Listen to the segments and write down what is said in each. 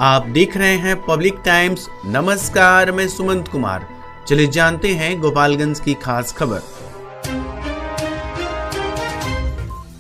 आप देख रहे हैं पब्लिक टाइम्स। नमस्कार, मैं सुमंत कुमार। चलिए जानते हैं गोपालगंज की खास खबर।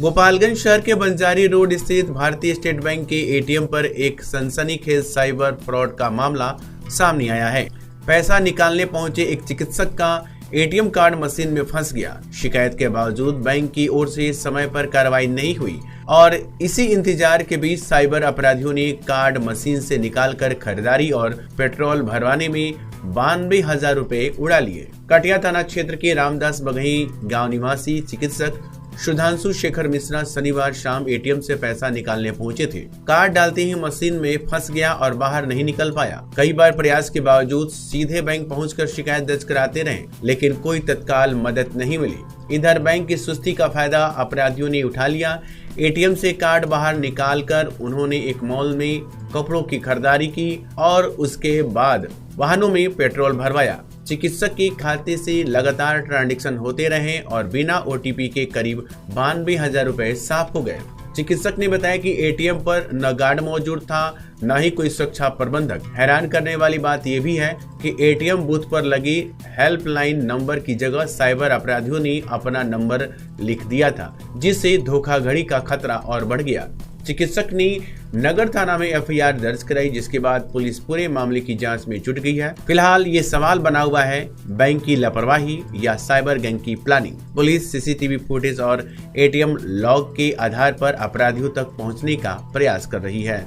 गोपालगंज शहर के बंजारी रोड स्थित भारतीय स्टेट बैंक के एटीएम पर एक सनसनीखेज साइबर फ्रॉड का मामला सामने आया है। पैसा निकालने पहुंचे एक चिकित्सक का एटीएम कार्ड मशीन में फंस गया। शिकायत के बावजूद बैंक की ओर से समय पर कार्रवाई नहीं हुई और इसी इंतजार के बीच साइबर अपराधियों ने कार्ड मशीन से निकालकर खरीदारी और पेट्रोल भरवाने में 92,000 रुपए उड़ा लिए। कटिया थाना क्षेत्र के रामदास बघई गांव निवासी चिकित्सक सुधांशु शेखर मिश्रा शनिवार शाम एटीएम से पैसा निकालने पहुंचे थे। कार्ड डालते ही मशीन में फंस गया और बाहर नहीं निकल पाया। कई बार प्रयास के बावजूद सीधे बैंक पहुंचकर शिकायत दर्ज कराते रहे, लेकिन कोई तत्काल मदद नहीं मिली। इधर बैंक की सुस्ती का फायदा अपराधियों ने उठा लिया। एटीएम से कार्ड बाहर निकालकर उन्होंने एक मॉल में कपड़ों की खरीदारी की और उसके बाद वाहनों में पेट्रोल भरवाया। चिकित्सक के खाते से लगातार ट्रांजैक्शन होते रहे और बिना ओटीपी के करीब 92,000 रुपए साफ हो गए। चिकित्सक ने बताया कि एटीएम पर न गार्ड मौजूद था, न ही कोई सुरक्षा प्रबंधक। हैरान करने वाली बात यह भी है कि एटीएम बूथ पर लगी हेल्पलाइन नंबर की जगह साइबर अपराधियों ने अपना नंबर लिख दिया था, जिससे धोखाधड़ी का खतरा और बढ़ गया। चिकित्सक ने नगर थाना में एफआईआर दर्ज कराई, जिसके बाद पुलिस पूरे मामले की जांच में जुट गई है। फिलहाल ये सवाल बना हुआ है, बैंक की लापरवाही या साइबर गैंग की प्लानिंग। पुलिस सीसीटीवी फुटेज और एटीएम लॉग के आधार पर अपराधियों तक पहुंचने का प्रयास कर रही है।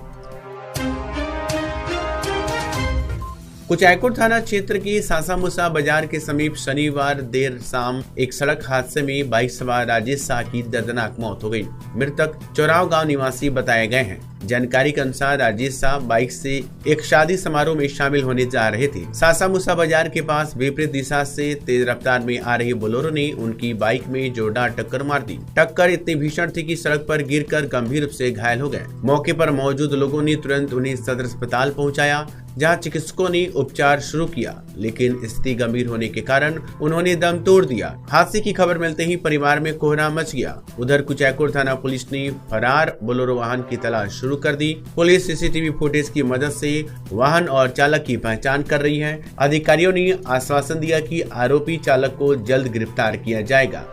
कुचायकोट थाना क्षेत्र की सासामुसा बाजार के समीप शनिवार देर शाम एक सड़क हादसे में बाइक सवार राजेश शाह की दर्दनाक मौत हो गई। मृतक चौराव गांव निवासी बताए गए हैं। जानकारी के अनुसार राजेश शाह बाइक से एक शादी समारोह में शामिल होने जा रहे थे। सासामुसा बाजार के पास विपरीत दिशा से तेज रफ्तार में आ रही बोलेरो ने उनकी बाइक में जोरदार टक्कर मार दी। टक्कर इतनी भीषण थी कि सड़क पर गिरकर गंभीर रूप से घायल हो गए। मौके पर मौजूद लोगों ने तुरंत उन्हें सदर अस्पताल पहुंचाया, जहां चिकित्सकों ने उपचार शुरू किया, लेकिन स्थिति गंभीर होने के कारण उन्होंने दम तोड़ दिया। हादसे की खबर मिलते ही परिवार में कोहराम मच गया। उधर कुचायकोट थाना पुलिस ने फरार बोलेरो वाहन की तलाश शुरू कर दी। पुलिस सीसीटीवी फुटेज की मदद से वाहन और चालक की पहचान कर रही है। अधिकारियों ने आश्वासन दिया कि आरोपी चालक को जल्द गिरफ्तार किया जाएगा।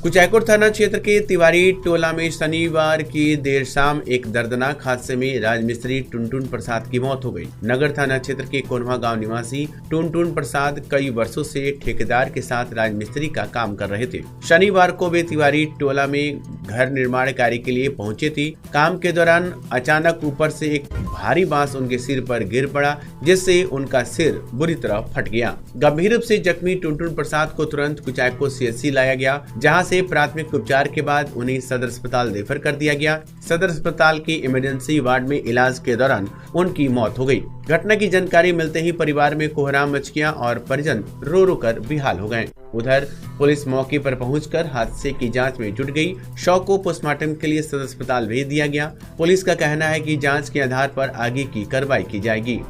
कुचायकोट थाना क्षेत्र के तिवारी टोला में शनिवार की देर शाम एक दर्दनाक हादसे में राजमिस्त्री टुनटुन प्रसाद की मौत हो गई। नगर थाना क्षेत्र के कोन्हा गांव निवासी टुनटुन प्रसाद कई वर्षों से ठेकेदार के साथ राजमिस्त्री का काम कर रहे थे। शनिवार को वे तिवारी टोला में घर निर्माण कार्य के लिए पहुंचे थे। काम के दौरान अचानक ऊपर से एक भारी बांस उनके सिर पर गिर पड़ा, जिससे उनका सिर बुरी तरह फट गया। गंभीर रूप से जख्मी टुनटुन प्रसाद को तुरंत कुचायकोट सीएचसी लाया गया, जहां से प्राथमिक उपचार के बाद उन्हें सदर अस्पताल रेफर कर दिया गया। सदर अस्पताल की इमरजेंसी वार्ड में इलाज के दौरान उनकी मौत हो गई। घटना की जानकारी मिलते ही परिवार में कोहराम मच गया और परिजन रो रो कर बेहाल हो गए। उधर पुलिस मौके पर पहुंचकर हादसे की जांच में जुट गई। शव को पोस्टमार्टम के लिए सदर अस्पताल भेज दिया गया। पुलिस का कहना है कि जांच के आधार पर आगे की कार्रवाई की जाएगी।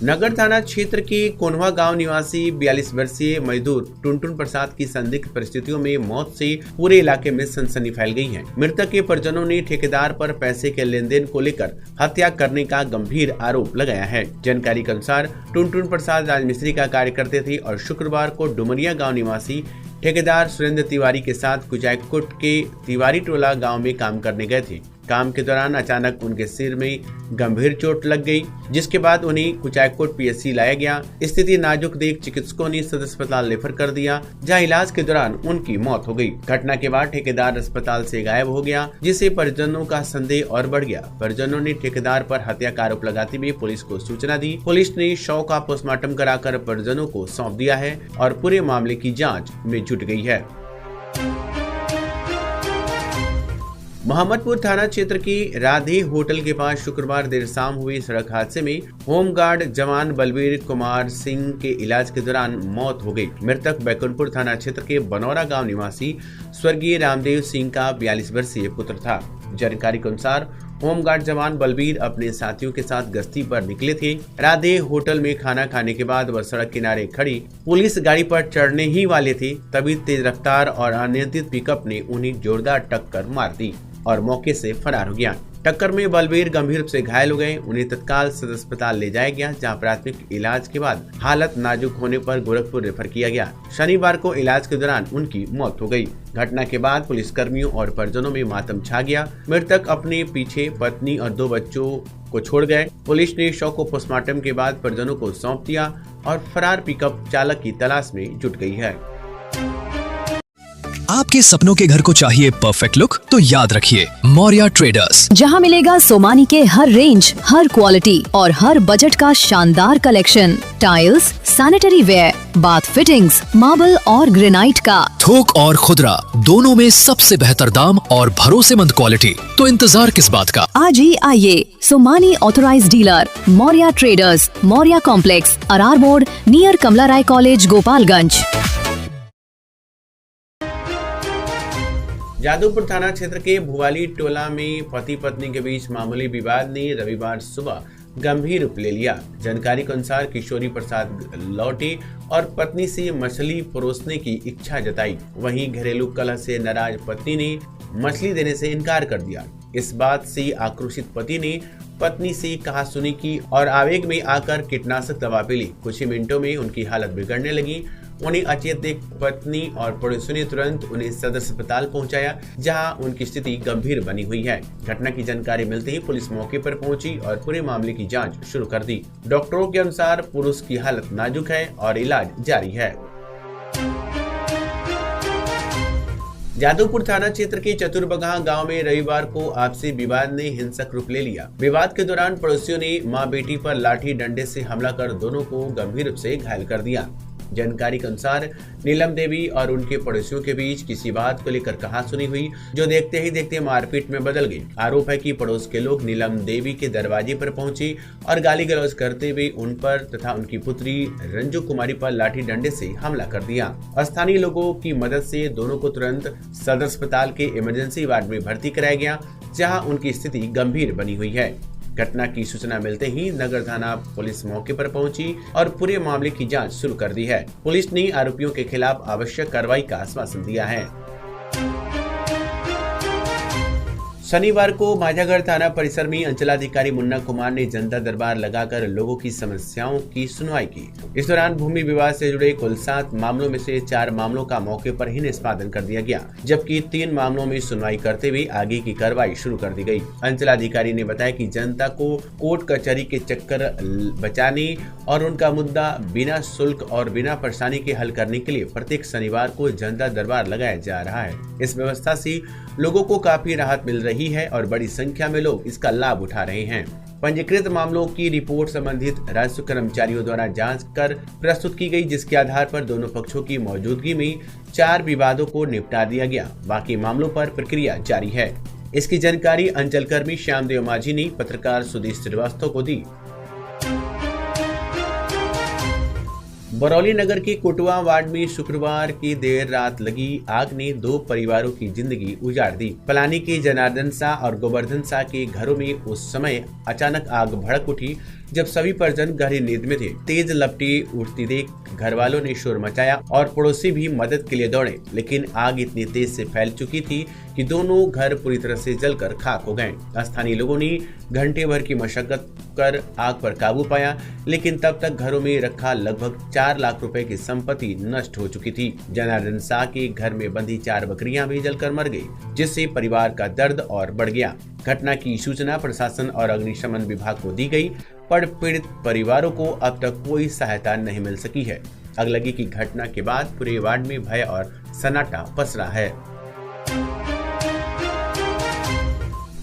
नगर थाना क्षेत्र के कोन्हा गांव निवासी 42 वर्षीय मजदूर टुनटुन प्रसाद की संदिग्ध परिस्थितियों में मौत से पूरे इलाके में सनसनी फैल गई है। मृतक के परिजनों ने ठेकेदार पर पैसे के लेन देन को लेकर हत्या करने का गंभीर आरोप लगाया है। जानकारी के अनुसार टुनटुन प्रसाद राजमिस्त्री का कार्य करते थे और शुक्रवार को डुमरिया गाँव निवासी ठेकेदार सुरेंद्र तिवारी के साथ कुचायकोट के तिवारी टोला गाँव में काम करने गए थे। काम के दौरान अचानक उनके सिर में गंभीर चोट लग गई, जिसके बाद उन्हें कुचायकोट पीएचसी लाया गया। स्थिति नाजुक देख चिकित्सकों ने सदर अस्पताल रेफर कर दिया, जहां इलाज के दौरान उनकी मौत हो गई। घटना के बाद ठेकेदार अस्पताल से गायब हो गया, जिससे परिजनों का संदेह और बढ़ गया। परिजनों ने ठेकेदार पर हत्या का आरोप लगाते हुए पुलिस को सूचना दी। पुलिस ने शव का पोस्टमार्टम कराकर परिजनों को सौंप दिया है और पूरे मामले की जाँच में जुट गई है। मोहम्मदपुर थाना क्षेत्र की राधे होटल के पास शुक्रवार देर शाम हुई सड़क हादसे में होमगार्ड जवान बलबीर कुमार सिंह के इलाज के दौरान मौत हो गई। मृतक बैकुंठपुर थाना क्षेत्र के बनौरा गांव निवासी स्वर्गीय रामदेव सिंह का 42 वर्षीय पुत्र था। जानकारी के अनुसार होमगार्ड जवान बलबीर अपने साथियों के साथ गश्ती पर निकले थे। राधे होटल में खाना खाने के बाद वह सड़क किनारे खड़ी पुलिस गाड़ी पर चढ़ने ही वाले थे, तभी तेज रफ्तार और अनियंत्रित पिकअप ने उन्हें जोरदार टक्कर मार दी और मौके से फरार हो गया। टक्कर में बलबीर गंभीर रूप से घायल हो गए। उन्हें तत्काल सदर अस्पताल ले जाया गया, जहां प्राथमिक इलाज के बाद हालत नाजुक होने पर गोरखपुर रेफर किया गया। शनिवार को इलाज के दौरान उनकी मौत हो गई। घटना के बाद पुलिसकर्मियों और परिजनों में मातम छा गया। मृतक अपने पीछे पत्नी और 2 बच्चों को छोड़ गए। पुलिस ने शव को पोस्टमार्टम के बाद परिजनों को सौंप दिया और फरार पिकअप चालक की तलाश में जुट गई है। आपके सपनों के घर को चाहिए परफेक्ट लुक, तो याद रखिए मौर्या ट्रेडर्स, जहां मिलेगा सोमानी के हर रेंज, हर क्वालिटी और हर बजट का शानदार collection. Tiles, sanitary ware, bath fittings, marble और ग्रेनाइट का थोक और खुदरा दोनों में सबसे बेहतर दाम और भरोसेमंद क्वालिटी। तो इंतजार किस बात का, आज ही आइए। Somani authorized dealer, Maurya traders, Maurya complex, Arar मोड़, नियर कमला राय कॉलेज, गोपालगंज। जादूपुर थाना क्षेत्र के भुवाली टोला में पति पत्नी के बीच मामूली विवाद ने रविवार सुबह गंभीर रूप ले लिया। जानकारी के अनुसार किशोरी प्रसाद लौटे और पत्नी से मछली परोसने की इच्छा जताई। वहीं घरेलू कलह से नाराज पत्नी ने मछली देने से इनकार कर दिया। इस बात से आक्रोशित पति ने पत्नी से कहासुनी की और आवेग में आकर कीटनाशक दवा पी ली। कुछ ही मिनटों में उनकी हालत बिगड़ने लगी। उन्हें अचेत देख पत्नी और पड़ोसियों ने तुरंत उन्हें सदर अस्पताल पहुंचाया, जहां उनकी स्थिति गंभीर बनी हुई है। घटना की जानकारी मिलते ही पुलिस मौके पर पहुंची और पूरे मामले की जांच शुरू कर दी। डॉक्टरों के अनुसार पुरुष की हालत नाजुक है और इलाज जारी है। जादूपुर थाना क्षेत्र के चतुरबगाह गांव में रविवार को आपसी विवाद ने हिंसक रूप ले लिया। विवाद के दौरान पड़ोसियों ने मां बेटी पर लाठी डंडे से हमला कर दोनों को गंभीर रूप से घायल कर दिया। जानकारी के अनुसार नीलम देवी और उनके पड़ोसियों के बीच किसी बात को लेकर कहासुनी हुई, जो देखते ही देखते मारपीट में बदल गई। आरोप है कि पड़ोस के लोग नीलम देवी के दरवाजे पर पहुंचे और गाली गलौज करते हुए उन पर तथा उनकी पुत्री रंजू कुमारी पर लाठी डंडे से हमला कर दिया। स्थानीय लोगों की मदद से दोनों को तुरंत सदर अस्पताल के इमरजेंसी वार्ड में भर्ती कराया गया, जहाँ उनकी स्थिति गंभीर बनी हुई है। घटना की सूचना मिलते ही नगर थाना पुलिस मौके पर पहुंची और पूरे मामले की जांच शुरू कर दी है। पुलिस ने आरोपियों के खिलाफ आवश्यक कार्रवाई का आश्वासन दिया है। शनिवार को माझागढ़ थाना परिसर में अंचलाधिकारी मुन्ना कुमार ने जनता दरबार लगाकर लोगों की समस्याओं की सुनवाई की। इस दौरान भूमि विवाद से जुड़े कुल 7 मामलों में से 4 मामलों का मौके पर ही निष्पादन कर दिया गया, जबकि 3 मामलों में सुनवाई करते हुए आगे की कार्रवाई शुरू कर दी गई। अंचलाधिकारी ने बताया कि जनता को कोर्ट कचहरी के चक्कर बचाने और उनका मुद्दा बिना शुल्क और बिना परेशानी के हल करने के लिए प्रत्येक शनिवार को जनता दरबार लगाया जा रहा है। इस व्यवस्था से लोगों को काफी राहत मिल रही है और बड़ी संख्या में लोग इसका लाभ उठा रहे हैं। पंजीकृत मामलों की रिपोर्ट संबंधित राजस्व कर्मचारियों द्वारा जांच कर प्रस्तुत की गई, जिसके आधार पर दोनों पक्षों की मौजूदगी में 4 विवादों को निपटा दिया गया। बाकी मामलों पर प्रक्रिया जारी है। इसकी जानकारी अंचलकर्मी श्यामदेव माझी ने पत्रकार सुदेश श्रीवास्तव को दी। बरौली नगर के कोटवा वार्ड में शुक्रवार की देर रात लगी आग ने 2 परिवारों की जिंदगी उजाड़ दी। पलानी के जनार्दन शाह और गोवर्धन शाह के घरों में उस समय अचानक आग भड़क उठी जब सभी परिजन गहरी नींद में थे। तेज लपटी उठती देख घर वालों ने शोर मचाया और पड़ोसी भी मदद के लिए दौड़े, लेकिन आग इतनी तेज से फैल चुकी थी कि दोनों घर पूरी तरह से जलकर खाक हो गए। स्थानीय लोगों ने घंटे भर की मशक्कत कर आग पर काबू पाया, लेकिन तब तक घरों में रखा लगभग 4 लाख रुपए की संपत्ति नष्ट हो चुकी थी। जनार्दन शाह के घर में बंधी 4 बकरियां भी जलकर मर गई, जिससे परिवार का दर्द और बढ़ गया। घटना की सूचना प्रशासन और अग्निशमन विभाग को दी गई, पर पीड़ित परिवारों को अब तक कोई सहायता नहीं मिल सकी है। अगलगी की घटना के बाद पूरे वार्ड में भय और सन्नाटा पसरा है।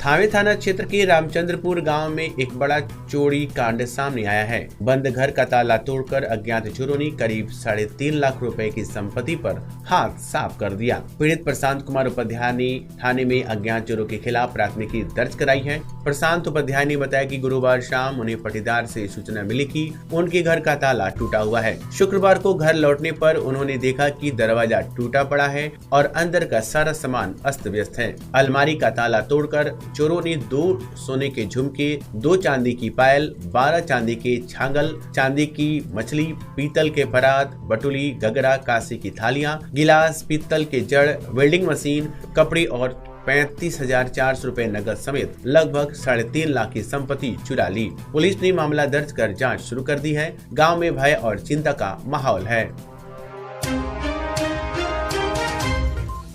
थावे थाना क्षेत्र के रामचंद्रपुर गांव में एक बड़ा चोरी कांड सामने आया है। बंद घर का ताला तोड़कर अज्ञात चोरों ने करीब 3.5 लाख रुपए की संपत्ति पर हाथ साफ कर दिया। पीड़ित प्रशांत कुमार उपाध्याय ने थाने में अज्ञात चोरों के खिलाफ प्राथमिकी दर्ज कराई है। प्रशांत उपाध्याय ने बताया कि गुरुवार शाम उन्हें पटीदार से सूचना मिली कि उनके घर का ताला टूटा हुआ है। शुक्रवार को घर लौटने पर उन्होंने देखा कि दरवाजा टूटा पड़ा है और अंदर का सारा सामान अस्त व्यस्त है। अलमारी का ताला तोड़कर चोरों ने 2 सोने के झुमके, 2 चांदी की पायल, 12 चांदी के छागल, चांदी की मछली, पीतल के परात, बटुली, गगरा, कांसे की थालियां, गिलास, पीतल के जड़, वेल्डिंग मशीन, कपड़े और 35,400 रुपए नकद समेत लगभग 3.5 लाख की संपत्ति चुरा ली। पुलिस ने मामला दर्ज कर जांच शुरू कर दी है। गांव में भय और चिंता का माहौल है।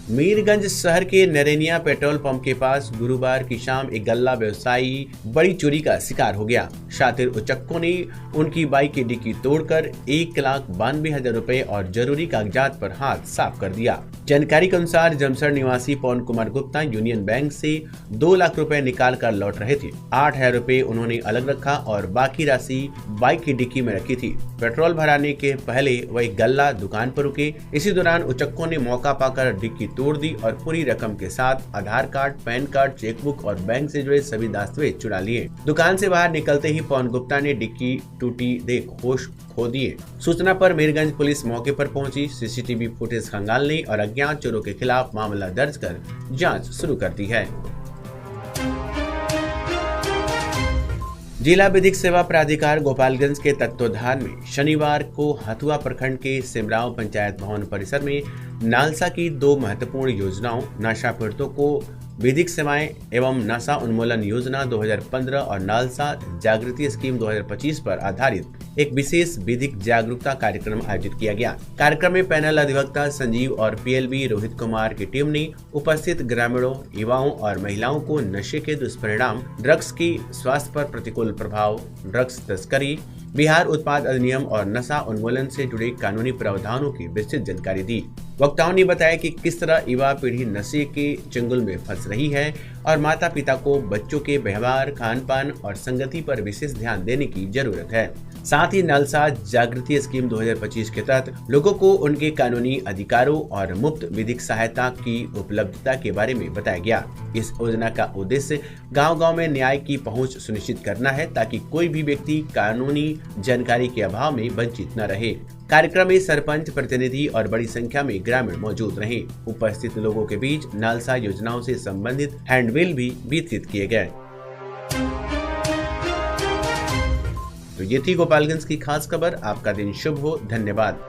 मीरगंज शहर के नरेनिया पेट्रोल पंप के पास गुरुवार की शाम एक गल्ला व्यवसायी बड़ी चोरी का शिकार हो गया। शातिर उचक्कों ने उनकी बाइक की डिक्की तोड़कर 1,92,000 रुपए और जरूरी कागजात पर हाथ साफ कर दिया। जानकारी के अनुसार जमसर निवासी पवन कुमार गुप्ता यूनियन बैंक से 2 लाख रुपए निकाल कर लौट रहे थे। 8,000 रुपए उन्होंने अलग रखा और बाकी राशि बाइक की डिक्की में रखी थी। पेट्रोल भराने के पहले वह एक गल्ला दुकान पर रुके। इसी दौरान उचक्कों ने मौका पाकर डिक्की तोड़ दी और पूरी रकम के साथ आधार कार्ड, पैन कार्ड, चेकबुक और बैंक से जुड़े सभी दस्तावेज चुरा लिए। दुकान से बाहर निकलते ही पवन गुप्ता ने डिक्की टूटी देख होश खो दिए। सूचना पर मीरगंज पुलिस मौके पर पहुंची, सीसीटीवी फुटेज खंगालने और अज्ञात चोरों के खिलाफ मामला दर्ज कर जांच शुरू कर दी है। जिला विधिक सेवा प्राधिकार गोपालगंज के तत्वाधान में शनिवार को हथुआ प्रखंड के सिमराव पंचायत भवन परिसर में नालसा की 2 महत्वपूर्ण योजनाओं नशा पीड़ितों को विधिक सेवाएं एवं नशा उन्मूलन योजना 2015 और नालसा जागृति स्कीम 2025 पर आधारित एक विशेष विधिक जागरूकता कार्यक्रम आयोजित किया गया। कार्यक्रम में पैनल अधिवक्ता संजीव और पीएलबी रोहित कुमार की टीम ने उपस्थित ग्रामीणों, युवाओं और महिलाओं को नशे के दुष्परिणाम, ड्रग्स की स्वास्थ्य पर प्रतिकूल प्रभाव, ड्रग्स तस्करी, बिहार उत्पाद अधिनियम और नशा उन्मूलन से जुड़े कानूनी प्रावधानों की विस्तृत जानकारी दी। वक्ताओं ने बताया कि किस तरह युवा पीढ़ी नशे के चंगुल में फंस रही है और माता पिता को बच्चों के व्यवहार, खान पान और संगति पर विशेष ध्यान देने की जरूरत है। साथ ही नालसा जागृति स्कीम 2025 के तहत लोगों को उनके कानूनी अधिकारों और मुफ्त विधिक सहायता की उपलब्धता के बारे में बताया गया। इस योजना का उद्देश्य गांव-गांव में न्याय की पहुंच सुनिश्चित करना है ताकि कोई भी व्यक्ति कानूनी जानकारी के अभाव में वंचित न रहे। कार्यक्रम में सरपंच, प्रतिनिधि और बड़ी संख्या में ग्रामीण मौजूद रहे। उपस्थित लोगों के बीच नालसा योजनाओं से संबंधित हैंडबिल भी वितरित किए गए। तो ये थी गोपालगंज की खास खबर। आपका दिन शुभ हो। धन्यवाद।